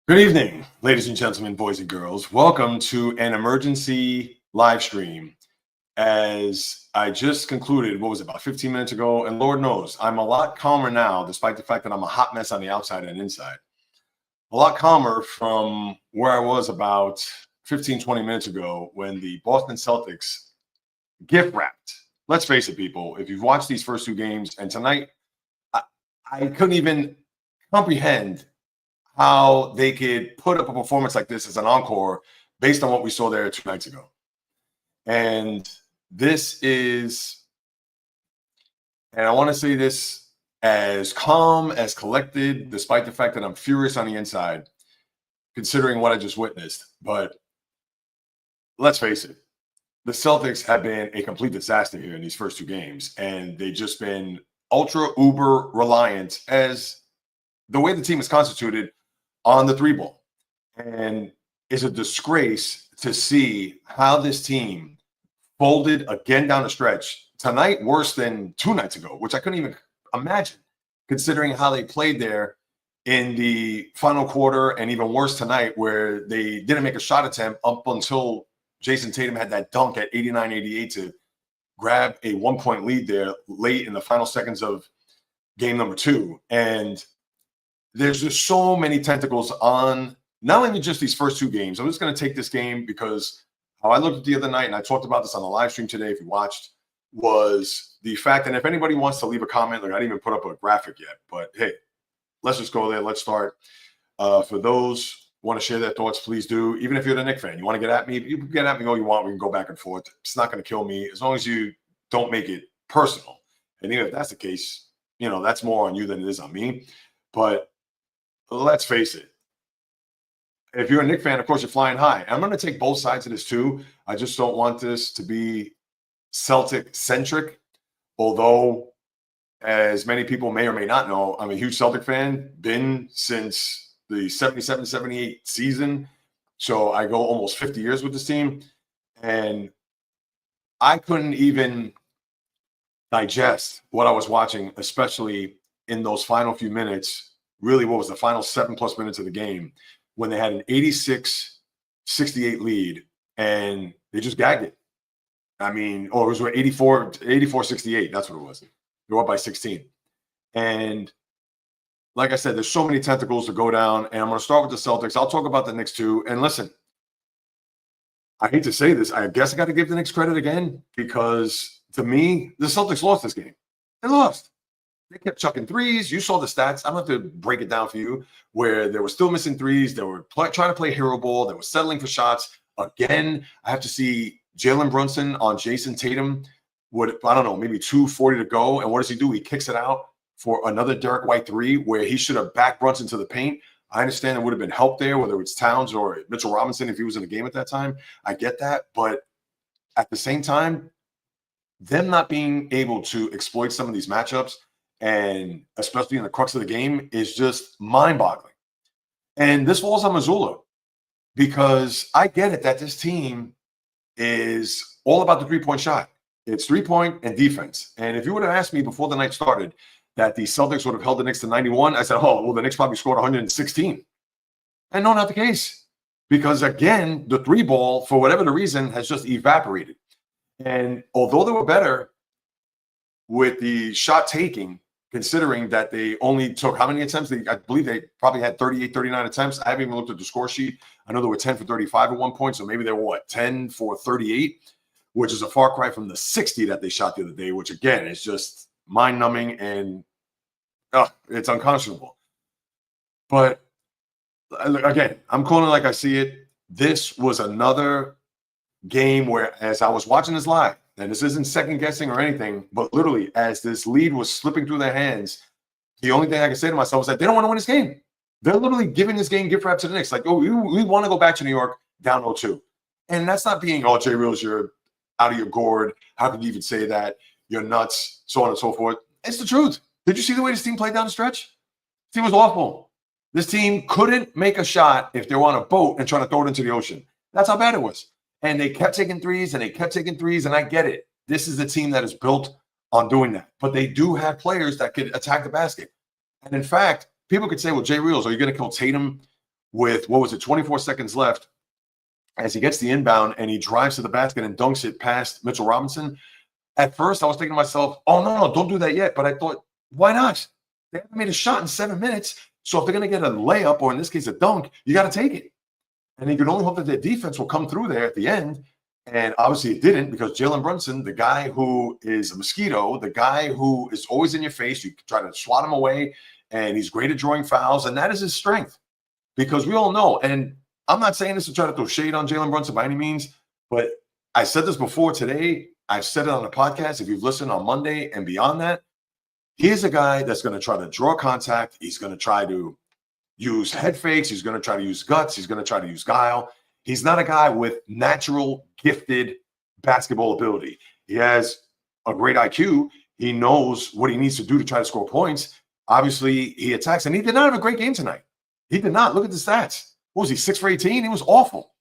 Good evening, ladies and gentlemen, boys and girls. Welcome to an emergency live stream. As I just concluded, what was it, about 15 minutes ago? And Lord knows, I'm a lot calmer now, despite the fact that I'm a hot mess on the outside and inside. A lot calmer from where I was about 15, 20 minutes ago when the Boston Celtics gift wrapped. Let's face it, people, if you've watched these first two games and tonight, I couldn't even comprehend how they could put up a performance like this as an encore based on what we saw there 2 nights ago. And this is, and I want to say this as calm, as collected, despite the fact that I'm furious on the inside, considering what I just witnessed. But let's face it, the Celtics have been a complete disaster here in these first two games, and they've just been ultra uber reliant as the way the team is constituted on the three ball. And it's a disgrace to see how this team folded again down the stretch tonight, worse than 2 nights ago, which I couldn't even imagine, considering how they played there in the final quarter, and even worse tonight, where they didn't make a shot attempt up until Jason Tatum had that dunk at 89-88 to grab a 1-point lead there late in the final seconds of game number 2. And there's just so many tentacles on not only just these first two games. I'm just going to take this game because how I looked at the other night, and I talked about this on the live stream today, if you watched, was the fact that if anybody wants to leave a comment, like I didn't even put up a graphic yet, but hey, let's just go there. Let's start. For those who want to share their thoughts, please do. Even if you're the Knicks fan, you want to get at me, you can get at me all you want. We can go back and forth. It's not going to kill me as long as you don't make it personal. And even if that's the case, that's more on you than it is on me. But let's face it. If you're a Knicks fan, of course, you're flying high. I'm going to take both sides of this too. I just don't want this to be Celtic-centric, although, as many people may or may not know, I'm a huge Celtic fan, been since the 77-78 season. So I go almost 50 years with this team. And I couldn't even digest what I was watching, especially in those final few minutes. Really, what was the final 7+ minutes of the game when they had an 86-68 lead and they just gagged it. I mean, it was 84-68. That's what it was. They were up by 16. And like I said, there's so many tentacles to go down. And I'm going to start with the Celtics. I'll talk about the Knicks too. And listen, I hate to say this. I guess I got to give the Knicks credit again because to me, the Celtics lost this game. They lost. They kept chucking threes. You saw the stats. I don't have to break it down for you, where they were still missing threes. They were trying to play hero ball. They were settling for shots. Again, I have to see Jalen Brunson on Jason Tatum. Maybe 2:40 to go. And what does he do? He kicks it out for another Derek White three where he should have backed Brunson to the paint. I understand there would have been help there, whether it's Towns or Mitchell Robinson if he was in the game at that time. I get that. But at the same time, them not being able to exploit some of these matchups, and especially in the crux of the game, is just mind-boggling. And this falls on Missoula because I get it that this team is all about the three-point shot. It's three-point and defense. And if you would have asked me before the night started that the Celtics would have held the Knicks to 91, I said, the Knicks probably scored 116. And no, not the case. Because, again, the three ball, for whatever the reason, has just evaporated. And although they were better with the shot taking, considering that they only took how many attempts? I believe they probably had 38, 39 attempts. I haven't even looked at the score sheet. I know they were 10 for 35 at one point, so maybe they were, 10 for 38, which is a far cry from the 60 that they shot the other day, which, again, is just mind-numbing and it's unconscionable. But, again, I'm calling it like I see it. This was another game where, as I was watching this live, and this isn't second guessing or anything, but literally as this lead was slipping through their hands, the only thing I can say to myself is that they don't want to win this game. They're literally giving this game gift wrap to the Knicks. Like, we want to go back to New York down 0-2. And that's not being, Jay Reels, you're out of your gourd. How could you even say that? You're nuts, so on and so forth. It's the truth. Did you see the way this team played down the stretch? This team was awful. This team couldn't make a shot if they were on a boat and trying to throw it into the ocean. That's how bad it was. And they kept taking threes, and I get it. This is a team that is built on doing that. But they do have players that could attack the basket. And in fact, people could say, well, Jay Reels, are you going to kill Tatum with, 24 seconds left, as he gets the inbound and he drives to the basket and dunks it past Mitchell Robinson. At first, I was thinking to myself, oh, no, don't do that yet. But I thought, why not? They haven't made a shot in 7 minutes. So if they're going to get a layup, or in this case, a dunk, you got to take it. And you can only hope that their defense will come through there at the end. And obviously it didn't, because Jalen Brunson, the guy who is a mosquito, the guy who is always in your face, you try to swat him away, and he's great at drawing fouls. And that is his strength, because we all know, and I'm not saying this to try to throw shade on Jalen Brunson by any means, but I said this before today. I've said it on the podcast. If you've listened on Monday and beyond that, he's a guy that's going to try to draw contact. He's going to try to use head fakes. He's going to try to use guts. He's going to try to use guile. He's not a guy with natural gifted basketball ability. He has a great IQ. He knows what he needs to do to try to score points. Obviously, he attacks, and he did not have a great game tonight. He did not. Look at the stats. What was he, 6 for 18? He was awful.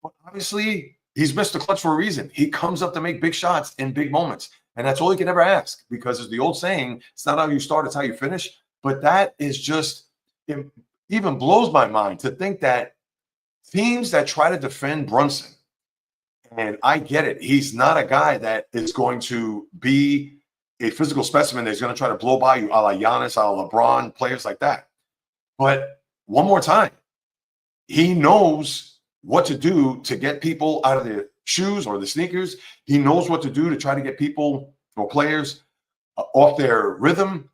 But obviously, he's missed the clutch for a reason. He comes up to make big shots in big moments, and that's all you can ever ask, because as the old saying, it's not how you start, it's how you finish. But that is just, it even blows my mind to think that teams that try to defend Brunson, and I get it, he's not a guy that is going to be a physical specimen that's going to try to blow by you a la Giannis, a la LeBron, players like that. But one more time, he knows what to do to get people out of their shoes or the sneakers. He knows what to do to try to get people or players off their rhythm.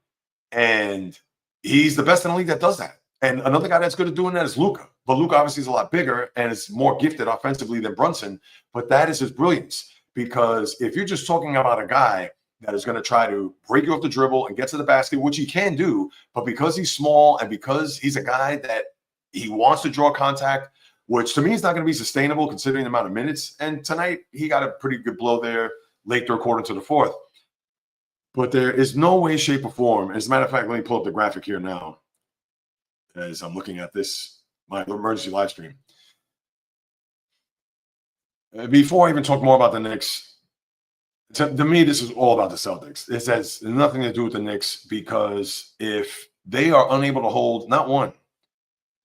And he's the best in the league that does that. And another guy that's good at doing that is Luka. But Luka obviously is a lot bigger and is more gifted offensively than Brunson. But that is his brilliance. Because if you're just talking about a guy that is going to try to break you off the dribble and get to the basket, which he can do, but because he's small and because he's a guy that he wants to draw contact, which to me is not going to be sustainable considering the amount of minutes. And tonight he got a pretty good blow there, late third quarter to the fourth. But there is no way, shape, or form. As a matter of fact, let me pull up the graphic here now as I'm looking at this, my emergency live stream. Before I even talk more about the Knicks, to me, this is all about the Celtics. This has nothing to do with the Knicks, because if they are unable to hold not one,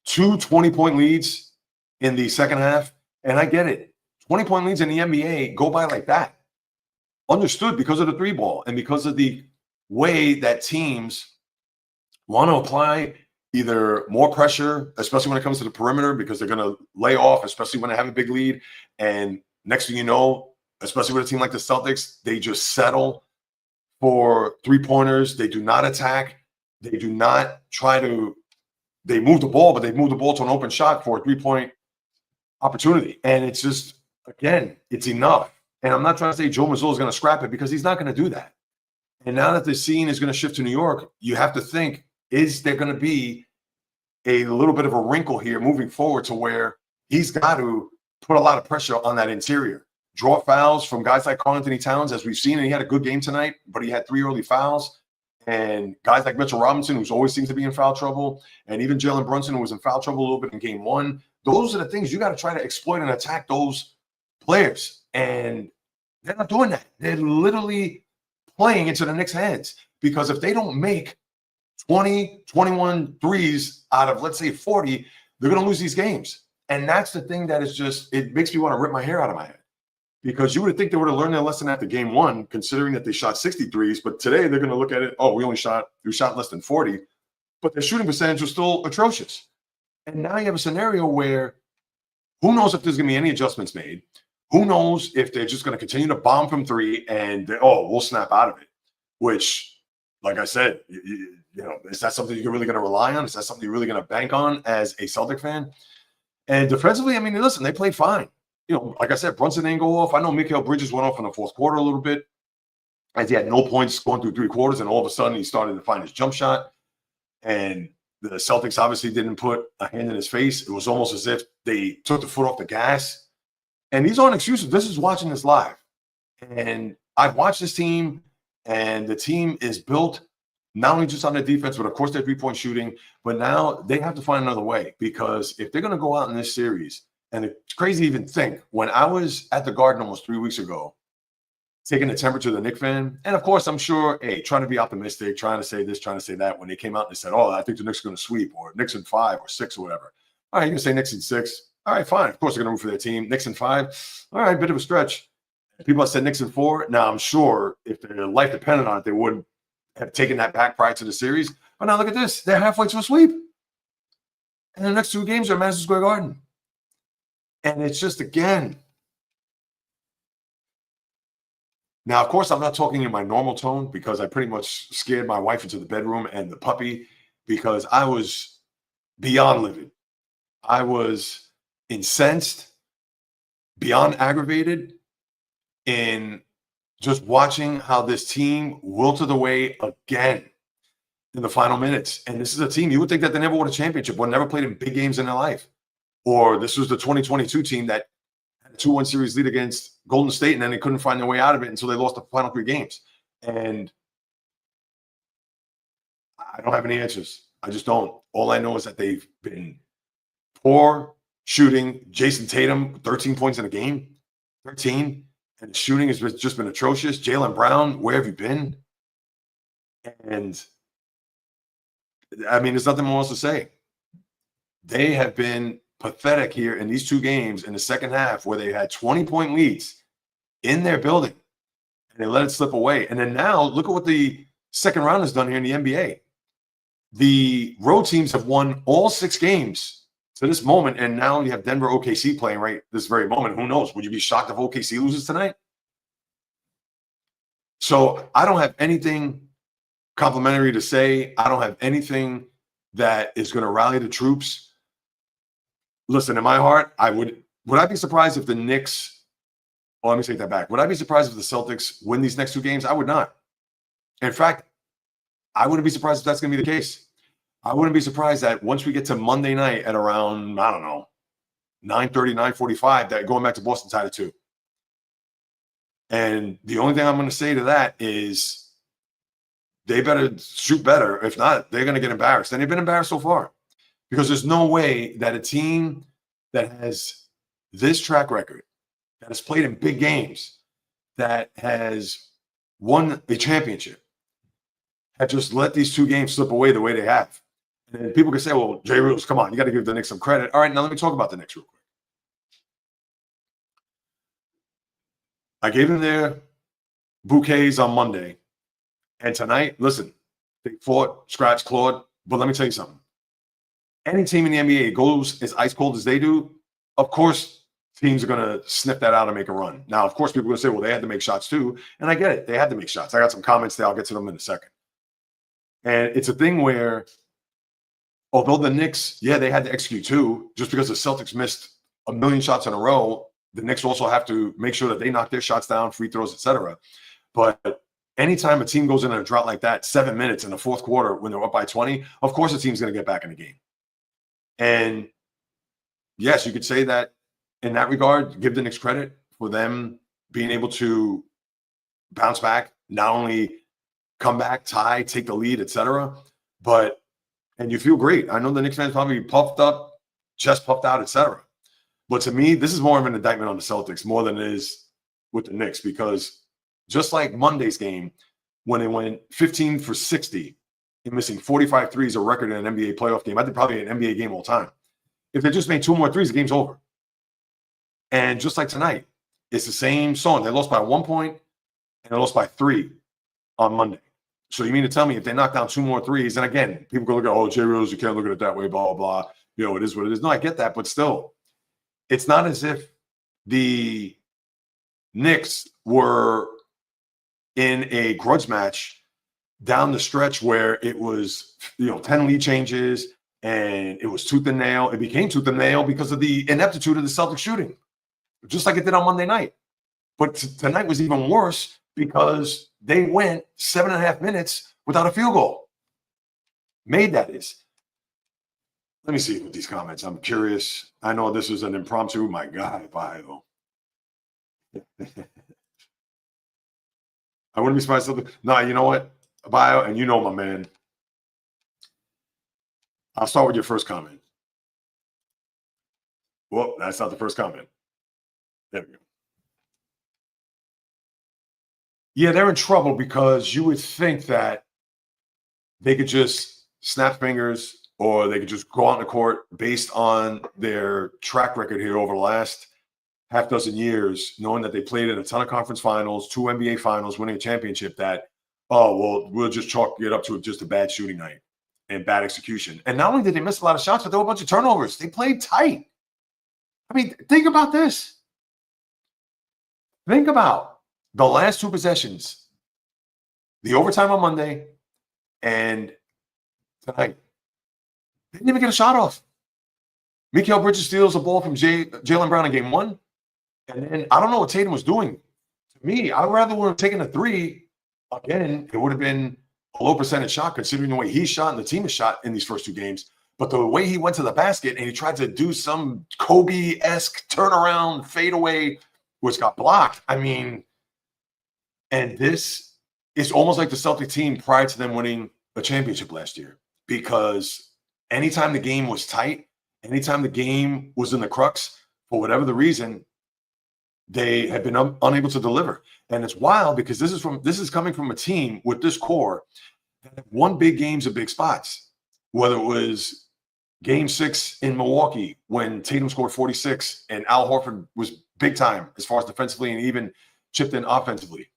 2 20-point leads in the second half, and I get it, 20-point leads in the NBA go by like that. Understood, because of the 3-ball and because of the way that teams want to apply either more pressure, especially when it comes to the perimeter, because they're going to lay off, especially when they have a big lead. And next thing you know, especially with a team like the Celtics, they just settle for 3-pointers. They do not attack. They do not try to, they move the ball, but they move the ball to an open shot for a 3-point opportunity. And it's just, again, it's enough. And I'm not trying to say Joe Mazzulla is going to scrap it, because he's not going to do that. And now that the scene is going to shift to New York, you have to think, is there going to be a little bit of a wrinkle here moving forward to where he's got to put a lot of pressure on that interior, draw fouls from guys like Karl-Anthony Towns, as we've seen, and he had a good game tonight, but he had 3 early fouls. And guys like Mitchell Robinson, who always seems to be in foul trouble, and even Jalen Brunson, who was in foul trouble a little bit in game 1. Those are the things you got to try to exploit and attack those players. And they're not doing that. They're literally playing into the Knicks' heads, because if they don't make 20, 21 threes out of, let's say, 40, they're going to lose these games. And that's the thing that is just, it makes me want to rip my hair out of my head, because you would think they would have learned their lesson after game 1, considering that they shot 60 threes. But today they're going to look at it, oh, we shot less than 40, but their shooting percentage was still atrocious. And now you have a scenario where who knows if there's going to be any adjustments made. Who knows if they're just going to continue to bomb from 3 and, we'll snap out of it, which, like I said, you know, is that something you're really going to rely on? Is that something you're really going to bank on as a Celtic fan? And defensively, I mean, listen, they played fine. You know, like I said, Brunson didn't go off. I know Mikal Bridges went off in the fourth quarter a little bit, as he had no points going through 3 quarters, and all of a sudden he started to find his jump shot. And the Celtics obviously didn't put a hand in his face. It was almost as if they took the foot off the gas. And these aren't excuses. This is watching this live. And I've watched this team, and the team is built not only just on their defense, but of course their 3-point shooting. But now they have to find another way, because if they're going to go out in this series, and it's crazy to even think, when I was at the Garden almost 3 weeks ago, taking the temperature of the Knicks fan, and of course I'm sure, trying to be optimistic, trying to say this, trying to say that, when they came out and they said, oh, I think the Knicks are going to sweep, or Knicks in 5 or 6 or whatever. All right, you're going to say Knicks in 6. All right, fine. Of course, they're going to root for their team. Knicks in 5. All right, bit of a stretch. People have said Knicks in 4. Now, I'm sure if their life depended on it, they would have taken that back prior to the series. But now look at this. They're halfway to a sweep. And the next 2 games are Madison Square Garden. And it's just, again. Now, of course, I'm not talking in my normal tone because I pretty much scared my wife into the bedroom and the puppy because I was beyond livid. I was incensed, beyond aggravated in just watching how this team wilted away again in the final minutes. And this is a team, you would think that they never won a championship or never played in big games in their life. Or this was the 2022 team that had a 2-1 series lead against Golden State, and then they couldn't find their way out of it until they lost the final 3 games. And I don't have any answers. I just don't. All I know is that they've been poor shooting. Jason Tatum, 13 points in a game, 13. And the shooting has just been atrocious. Jaylen Brown, where have you been? And I mean, there's nothing more else to say. They have been pathetic here in these 2 games in the second half where they had 20-point leads in their building and they let it slip away. And then now look at what the second round has done here in the NBA. The road teams have won all 6 games to this moment, and now you have Denver OKC playing right this very moment. Who knows? Would you be shocked if OKC loses tonight? So I don't have anything complimentary to say. I don't have anything that is going to rally the troops. Listen, in my heart, would I be surprised if the Knicks, let me take that back. Would I be surprised if the Celtics win these next 2 games? I would not. In fact, I wouldn't be surprised if that's going to be the case. I wouldn't be surprised that once we get to Monday night at around, I don't know, 9:30, 9:45, that going back to Boston tied at 2. And the only thing I'm going to say to that is they better shoot better. If not, they're going to get embarrassed. And they've been embarrassed so far. Because there's no way that a team that has this track record, that has played in big games, that has won a championship, have just let these 2 games slip away the way they have. And then people can say, well, Jay Reels, come on, you got to give the Knicks some credit. All right, now let me talk about the Knicks real quick. I gave them their bouquets on Monday. And tonight, listen, they fought, scratched, clawed. But let me tell you something. Any team in the NBA goes as ice cold as they do, of course, teams are going to sniff that out and make a run. Now, of course, people are going to say, well, they had to make shots too. And I get it. They had to make shots. I got some comments there. I'll get to them in a second. And it's a thing where, although the Knicks, yeah, they had to execute too, just because the Celtics missed a million shots in a row, the Knicks also have to make sure that they knock their shots down, free throws, etc. But anytime a team goes in a drought like that, 7 minutes in the fourth quarter when they're up by 20, of course the team's going to get back in the game. And yes, you could say that in that regard, give the Knicks credit for them being able to bounce back, not only come back, tie, take the lead, etc. But, and you feel great. I know the Knicks fans probably puffed up, chest puffed out, etc. But to me, this is more of an indictment on the Celtics more than it is with the Knicks, because just like Monday's game, when they went 15 for 60 and missing 45 threes, a record in an NBA playoff game, I think probably an NBA game all time. If they just made 2 more threes, the game's over. And just like tonight, it's the same song. They lost by 1 point and they lost by 3 on Monday. So you mean to tell me if they knock down 2 more threes, and again, people go look at, oh, Jay Rose, you can't look at it that way, blah, blah, blah. You know, it is what it is. No, I get that, but still, it's not as if the Knicks were in a grudge match down the stretch where it was, 10 lead changes and it was tooth and nail. It became tooth and nail because of the ineptitude of the Celtics shooting, just like it did on Monday night. But tonight was even worse because they went 7.5 minutes without a field goal. Made, that is. Let me see with these comments. I'm curious. I know this was an impromptu. My God, bio. I wouldn't be surprised. No, you know what? Bio, and you know my man. I'll start with your first comment. Well, that's not the first comment. There we go. Yeah, they're in trouble because you would think that they could just snap fingers or they could just go out on the court based on their track record here over the last half dozen years, knowing that they played in a ton of conference finals, 2 NBA finals, winning a championship, that, oh, well, we'll just chalk it up to just a bad shooting night and bad execution. And not only did they miss a lot of shots, but there were a bunch of turnovers. They played tight. I mean, think about this. Think about the last 2 possessions, the overtime on Monday and tonight. They didn't even get a shot off. Mikal Bridges steals a ball from Jaylen Brown in game 1. And then I don't know what Tatum was doing. To me, I'd rather would have taken a 3. Again, it would have been a low percentage shot considering the way he shot and the team has shot in these first 2 games. But the way he went to the basket and he tried to do some Kobe-esque turnaround fadeaway, which got blocked. I mean, and this is almost like the Celtic team prior to them winning a championship last year, because anytime the game was tight, anytime the game was in the crux, for whatever the reason, they have been unable to deliver. And it's wild because this is coming from a team with this core that have won big games at big spots, whether it was game 6 in Milwaukee when Tatum scored 46 and Al Horford was big time as far as defensively and even chipped in offensively.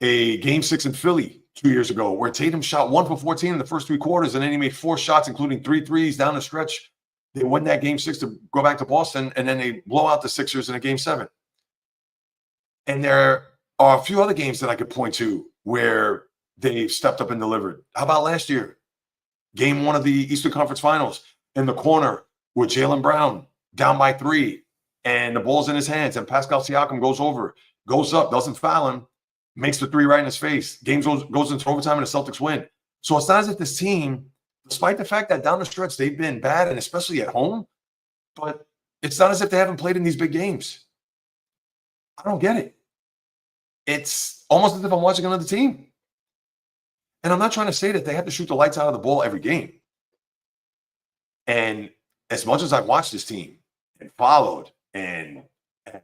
A game 6 in Philly 2 years ago where Tatum shot 1 for 14 in the first 3 quarters and then he made 4 shots, including 3 threes down the stretch. They win that game 6 to go back to Boston, and then they blow out the Sixers in a game 7. And there are a few other games that I could point to where they've stepped up and delivered. How about last year? Game 1 of the Eastern Conference Finals in the corner with Jaylen Brown down by 3, and the ball's in his hands, and Pascal Siakam goes up, doesn't foul him, makes the 3 right in his face. Game goes into overtime, and the Celtics win. So it's not as if this team, despite the fact that down the stretch they've been bad, and especially at home, but it's not as if they haven't played in these big games. I don't get it. It's almost as if I'm watching another team. And I'm not trying to say that they have to shoot the lights out of the ball every game. And as much as I've watched this team and followed and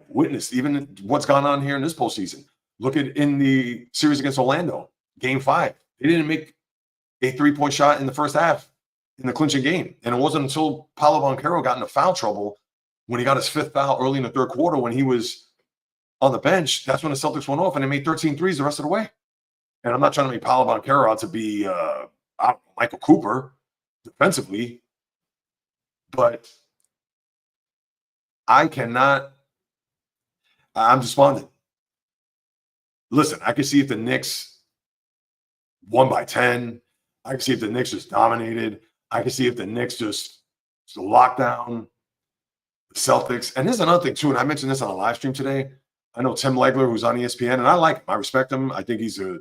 witnessed even what's gone on here in this postseason, look at in the series against Orlando, game 5. They didn't make a 3-point shot in the first half in the clinching game. And it wasn't until Paolo Banchero got into foul trouble when he got his 5th foul early in the 3rd quarter when he was on the bench. That's when the Celtics went off and they made 13 threes the rest of the way. And I'm not trying to make Paolo Banchero out to be Michael Cooper defensively, but I'm despondent. Listen, I can see if the Knicks won by 10. I can see if the Knicks just dominated. I can see if the Knicks just locked down the Celtics. And there's another thing, too, and I mentioned this on a live stream today. I know Tim Legler, who's on ESPN, and I like him. I respect him. I think he's a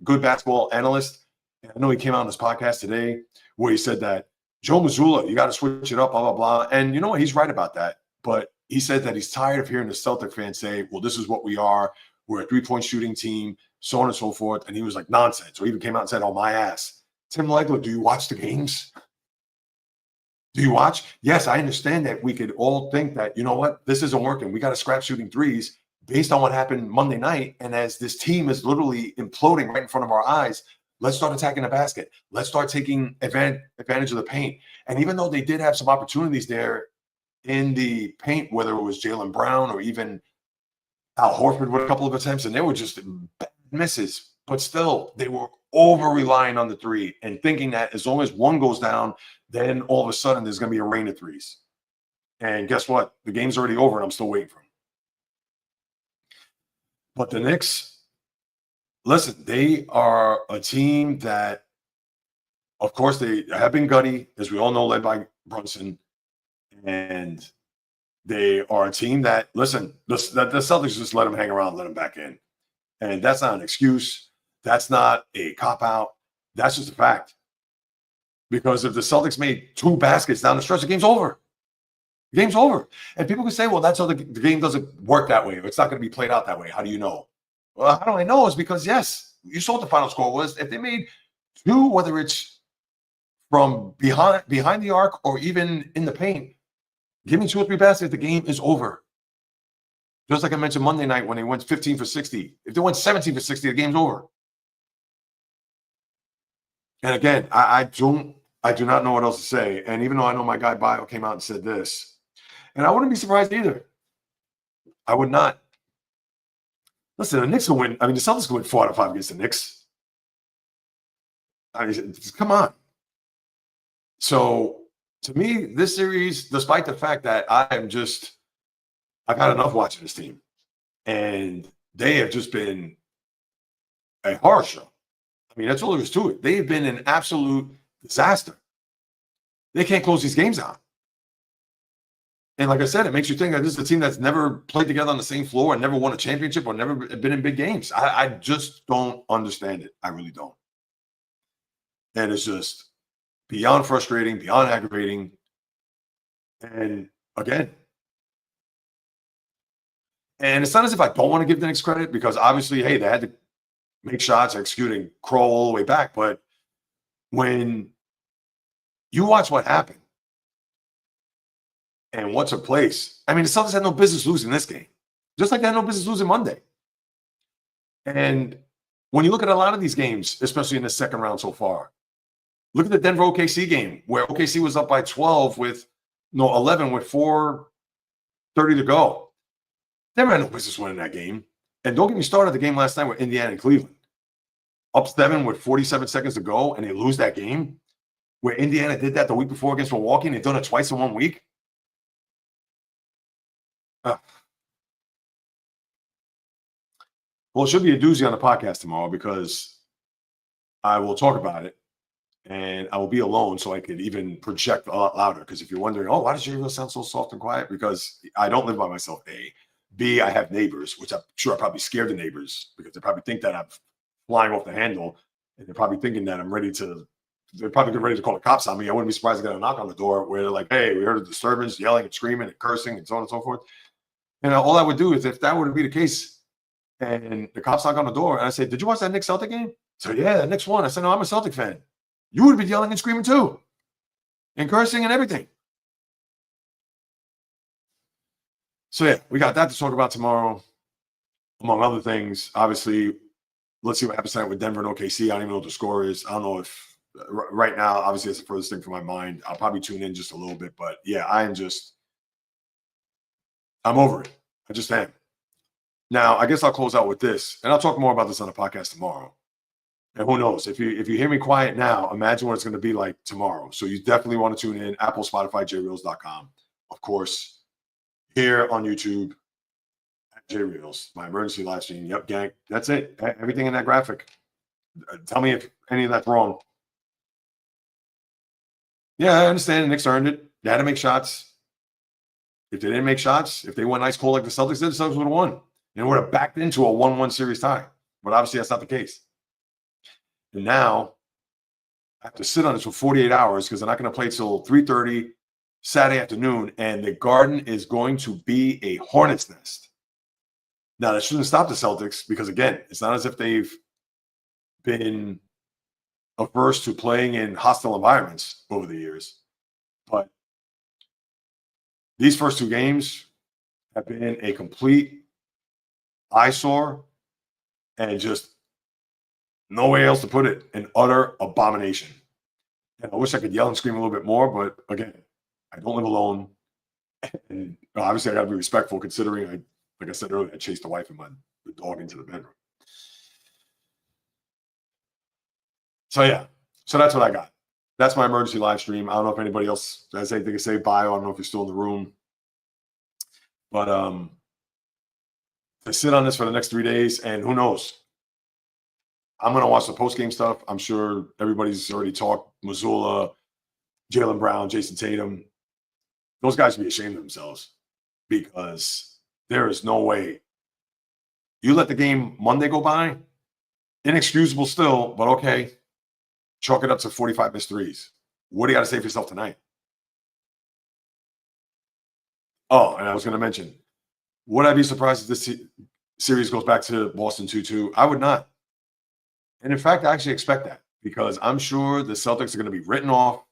good basketball analyst. And I know he came out on his podcast today where he said that Joe Mazzulla, you got to switch it up, blah, blah, blah. And you know what? He's right about that. But he said that he's tired of hearing the Celtic fans say, well, this is what we are. We're a 3-point shooting team, so on and so forth. And he was like, nonsense. Or even came out and said, oh, my ass. Tim Legler, do you watch the games? Do you watch? Yes, I understand that we could all think that, you know what, this isn't working. We got to scrap shooting threes based on what happened Monday night. And as this team is literally imploding right in front of our eyes, let's start attacking the basket. Let's start taking advantage of the paint. And even though they did have some opportunities there in the paint, whether it was Jaylen Brown or even Al Horford with a couple of attempts, and they were just bad misses, but still they were over-relying on the 3 and thinking that as long as one goes down, then all of a sudden there's going to be a rain of threes. And guess what? The game's already over and I'm still waiting for them. But the Knicks, listen, they are a team that, of course, they have been gutty, as we all know, led by Brunson. And they are a team that, listen, the Celtics just let them hang around, let them back in. And that's not an excuse. That's not a cop-out. That's just a fact. Because if the Celtics made 2 baskets down the stretch, the game's over. The game's over. And people can say, well, that's how the game doesn't work that way. Or it's not going to be played out that way. How do you know? Well, how do I know? It's because, yes, you saw what the final score was. If they made 2, whether it's from behind the arc or even in the paint, give me 2 or 3 baskets, the game is over. Just like I mentioned Monday night when they went 15 for 60. If they went 17 for 60, the game's over. And again, I don't I do not know what else to say. And even though I know my guy Bio came out and said this, and I wouldn't be surprised either. I would not. Listen, the Knicks will win. I mean, the Celtics will win 4 out of 5 against the Knicks. I mean, come on. So to me, this series, despite the fact that I've had enough watching this team, and they have just been a horror show. I mean, that's all there is to it. They've been an absolute disaster. They can't close these games out. And like I said, it makes you think that this is a team that's never played together on the same floor and never won a championship or never been in big games. I just don't understand it. I really don't. And it's just beyond frustrating, beyond aggravating. And again, and it's not as if I don't want to give the Knicks credit because obviously, hey, they had to make shots, execute, and crawl all the way back. But when you watch what happened and what took place, I mean, the Celtics had no business losing this game, just like they had no business losing Monday. And when you look at a lot of these games, especially in the second round so far, look at the Denver OKC game where OKC was up by 11 with 4:30 to go. Denver had no business winning that game. And don't get me started the game last night with Indiana and Cleveland. Up 7 with 47 seconds to go, and they lose that game where Indiana did that the week before against Milwaukee, and they've done it twice in 1 week. Well, it should be a doozy on the podcast tomorrow because I will talk about it, and I will be alone so I could even project a lot louder. Because if you're wondering, oh, why does Jerry sound so soft and quiet? Because I don't live by myself, A. B, I have neighbors, which I'm sure I probably scared the neighbors because they probably think that I'm flying off the handle, and they're probably thinking that they're probably ready to call the cops on me. I wouldn't be surprised to get a knock on the door where they're like, hey, we heard a disturbance, yelling and screaming and cursing and so on and so forth. And all I would do is if that were to be the case and the cops knock on the door and I say, did you watch that Knicks Celtic game? So yeah, the Knicks won. I said, no, I'm a Celtic fan. You would be yelling and screaming too and cursing and everything. So yeah, we got that to talk about tomorrow, among other things. Obviously, let's see what happens tonight with Denver and OKC. I don't even know what the score is. I don't know if right now, obviously, it's the furthest thing from my mind. I'll probably tune in just a little bit, but yeah, I'm over it. I just am. Now, I guess I'll close out with this, and I'll talk more about this on the podcast tomorrow. And who knows? If you hear me quiet now, imagine what it's going to be like tomorrow. So you definitely want to tune in. Apple, Spotify, jreels.com. Of course, here on YouTube, at JReels, my emergency live stream. Yep, gang. That's it. Everything in that graphic. Tell me if any of that's wrong. Yeah, I understand. The Knicks earned it. They had to make shots. If they didn't make shots, if they went ice cold like the Celtics did, the Celtics would have won. And would have backed into a 1-1 series tie. But obviously, that's not the case. And now, I have to sit on this for 48 hours because they're not going to play till 3:30 Saturday afternoon, and the Garden is going to be a hornet's nest. Now, that shouldn't stop the Celtics because, again, it's not as if they've been averse to playing in hostile environments over the years. But these first 2 games have been a complete eyesore and just no way else to put it, an utter abomination. And I wish I could yell and scream a little bit more, but again, I don't live alone. And obviously, I got to be respectful considering, like I said earlier, I chased the wife and the dog into the bedroom. So, yeah. So that's what I got. That's my emergency live stream. I don't know if anybody else has anything to say. Bio, I don't know if you're still in the room. But to sit on this for the next 3 days, and who knows? I'm going to watch the post-game stuff. I'm sure everybody's already talked. Missoula, Jaylen Brown, Jason Tatum. Those guys should be ashamed of themselves because there is no way. You let the game Monday go by, inexcusable still, but okay. Chalk it up to 45 missed threes. What do you got to say for yourself tonight? Oh, and I was going to mention, would I be surprised if this series goes back to Boston 2-2? I would not. And in fact, I actually expect that because I'm sure the Celtics are going to be written off.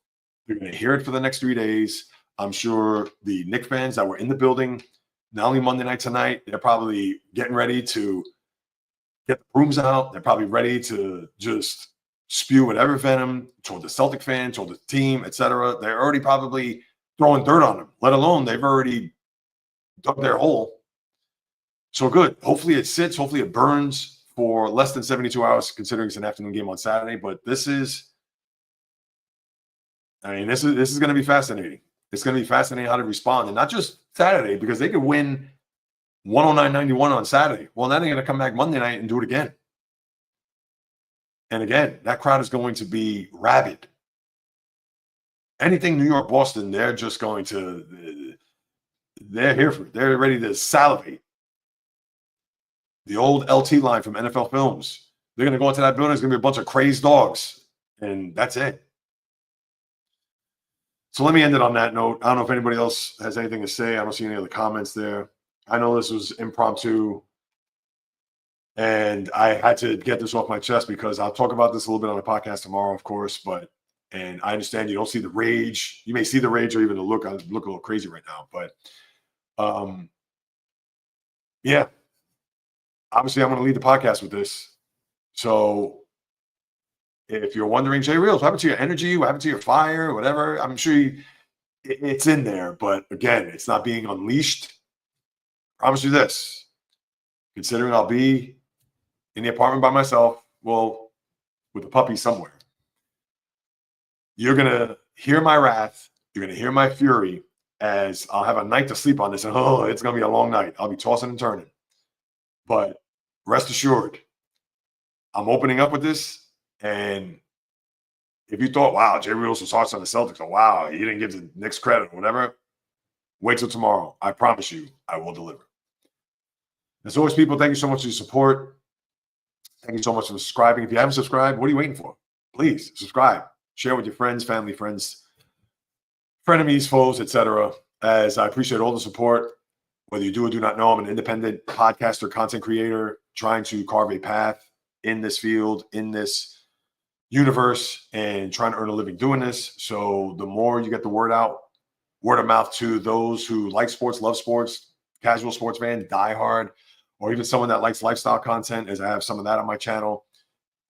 They're going to hear it for the next 3 days. I'm sure the Knicks fans that were in the building, not only Monday night tonight, they're probably getting ready to get the brooms out. They're probably ready to just spew whatever venom toward the Celtic fan, toward the team, etc. They're already probably throwing dirt on them, let alone they've already dug their hole. So good. Hopefully it sits. Hopefully it burns for less than 72 hours, considering it's an afternoon game on Saturday. But this is going to be fascinating. It's going to be fascinating how to respond, and not just Saturday, because they could win 109-91 on Saturday. Well, then they're going to come back Monday night and do it again. And again, that crowd is going to be rabid. Anything New York, Boston, they're just going to, they're here for it. They're ready to salivate. The old LT line from NFL Films. They're going to go into that building. There's going to be a bunch of crazed dogs. And that's it. So let me end it on that note. I don't know if anybody else has anything to say. I don't see any other comments there. I know this was impromptu. And I had to get this off my chest because I'll talk about this a little bit on the podcast tomorrow, of course. And I understand you don't see the rage. You may see the rage or even the look. I look a little crazy right now. But yeah. Obviously, I'm going to lead the podcast with this. So if you're wondering, Jay Reels, what happened to your energy? What happened to your fire? Whatever. I'm sure it's in there. But again, it's not being unleashed. I promise you this. Considering I'll be in the apartment by myself, well, with a puppy somewhere, you're going to hear my wrath. You're going to hear my fury as I'll have a night to sleep on this. And it's going to be a long night. I'll be tossing and turning. But rest assured, I'm opening up with this. And if you thought, wow, Jay Reels was harsh on the Celtics, or wow, he didn't give the Knicks credit or whatever, wait till tomorrow. I promise you, I will deliver. As always, people, thank you so much for your support. Thank you so much for subscribing. If you haven't subscribed, what are you waiting for? Please subscribe. Share with your friends, family, friends, frenemies, foes, etc. As I appreciate all the support. Whether you do or do not know, I'm an independent podcaster, content creator, trying to carve a path in this field, in this universe, and trying to earn a living doing this. So the more you get the word out, word of mouth to those who like sports, love sports, casual sports fan, die hard, or even someone that likes lifestyle content, as I have some of that on my channel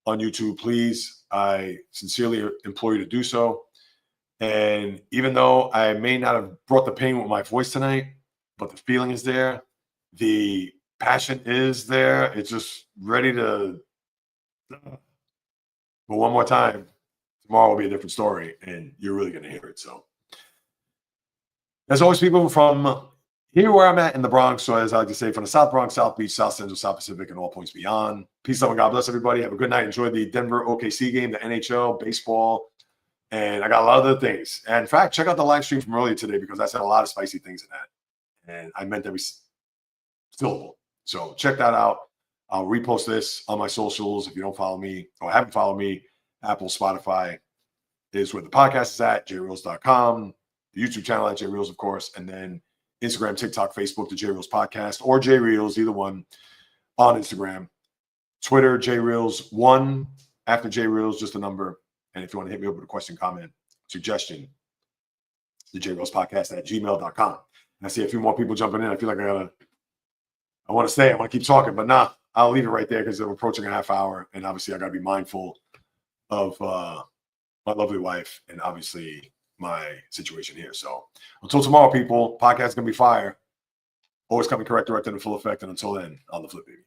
on YouTube, please, I sincerely implore you to do so. And even though I may not have brought the pain with my voice tonight, but the feeling is there. The passion is there. It's just ready to. But one more time, tomorrow will be a different story, and you're really going to hear it. So, as always, people from here where I'm at in the Bronx, so as I like to say, from the South Bronx, South Beach, South Central, South Pacific, and all points beyond. Peace, love, and God bless everybody. Have a good night. Enjoy the Denver OKC game, the NHL, baseball, and I got a lot of other things. And in fact, check out the live stream from earlier today because I said a lot of spicy things in that. And I meant every syllable. So check that out. I'll repost this on my socials. If you don't follow me or haven't followed me, Apple, Spotify is where the podcast is at, jreels.com, the YouTube channel at jreels, of course, and then Instagram, TikTok, Facebook, the Jreels Podcast, or jreels, either one, on Instagram. Twitter, jreels1, after jreels, just a number. And if you want to hit me up with a question, comment, suggestion, the Jreels Podcast at gmail.com. I see a few more people jumping in. I feel like I want to stay. I want to keep talking, but nah, I'll leave it right there because I'm approaching a half hour. And obviously I got to be mindful of my lovely wife and obviously my situation here. So until tomorrow, people, podcast is going to be fire. Always coming correct, direct, and in full effect. And until then, on the flip, baby.